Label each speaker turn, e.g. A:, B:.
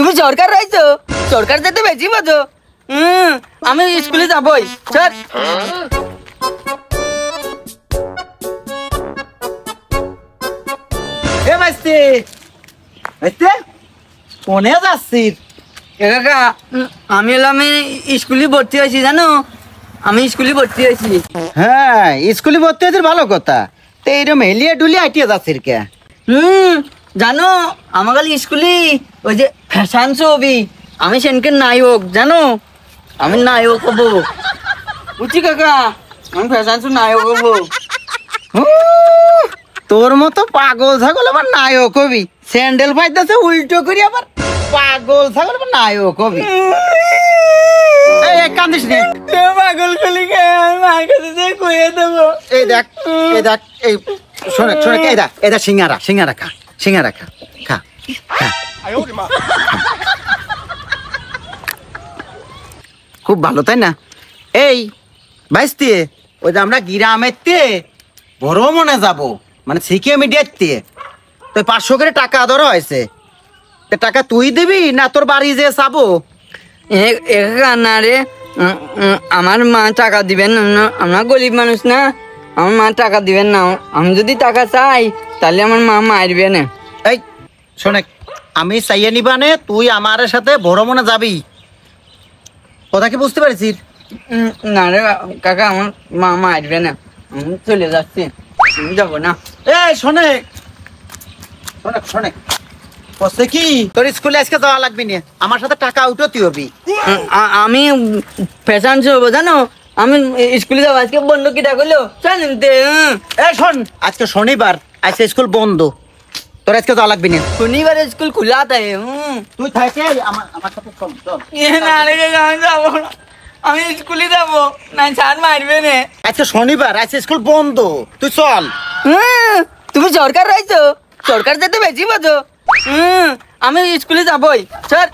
A: তুমি সরকার রয়েছো, সরকার যেতে বেশি মজো। আমি স্কুলে যাবই, চল।
B: কোনে যাচ্ছিস?
A: কাকা আমি এলাম স্কুলে ভর্তি হয়েছি, জানো আমি স্কুলে ভর্তি হয়েছি।
B: হ্যাঁ স্কুলে ভর্তি হয়েছিস, ভালো কথা। তো এইরকম হেলিয়ে ডুলিয়ে আইটিয়ে যাচ্ছিস কে?
A: জানো আমার কাল স্কুলে ওই যে ফ্যাশন ছবি, আমি সেনকে নায়ক, জানো আমি নায়ক হবো, বুঝছি কাকা, আমি ফ্যাশন শো নায়ক হবো।
B: তোর মতো পাগল ছাগল আবার নায়ক হবি? স্যান্ডেল পাইতেছে উল্টো করি, আবার পাগল ছাগল আবার নায়ক হবি? কান্দিস নে,
A: পাগল কলি মার কাছে কইয়ে দেবো।
B: এই দেখ এই দেখ, এই শোনে শোনে, এই দেখ এই দেখ, সিঙ্গারা সিঙ্গারা খা, সিঙ্গারা খা, খা খা। খুব ভালো তাই না? এই বাইসতে ওই যে আমরা গ্রামের তে বড় মনে যাবো, মানে শিখে মিডিয়ার তে, তো 500 করে টাকা ধরা হয়েছে। টাকা তুই দিবি না তোর বাড়ি যে যাবো?
A: না রে, আমার মা টাকা দিবেন না, আমরা গরিব মানুষ না, আমার মা টাকা দিবেন না। আমি যদি টাকা চাই তাহলে আমার মা মারবে না।
B: এই শোনে, আমি চাইয়ে নিবা নে, তুই আমার সাথে বড় মনে যাবি, কথা কি বুঝতে পারছিস?
A: না রে কাকা, আমার মা মারবে না, আমি চলে যাচ্ছি, আমি যাবো না।
B: এই শোনে শোনে শোনে, বসে কি তোর স্কুলে আজকে যাওয়া লাগবি না, আমার সাথে টাকা উঠোতে হবি।
A: আমি ফ্যাশন শো হবো, জানো আমি স্কুলে যাবো। আজকে বন্ধ কি ডাকলো, চল নিতে।
B: এই শোন, আজকে শনিবার, আজকে স্কুল বন্ধ, তোর আজকে যাওয়া লাগবি না।
A: শনিবার স্কুল খোলা থাকে।
B: তুই থাকে আমার সাথে চল চল।
A: না রে কাকা, আমি যাবো না, আমি স্কুলে যাবো না, ছাড় মারবে না।
B: আজকে শনিবার, আজকে স্কুল বন্ধ, তুই চল।
A: তুমি সরকার রয়েছো, সরকার যেতে বেশি মজো। আমি স্কুলে যাবই, চল।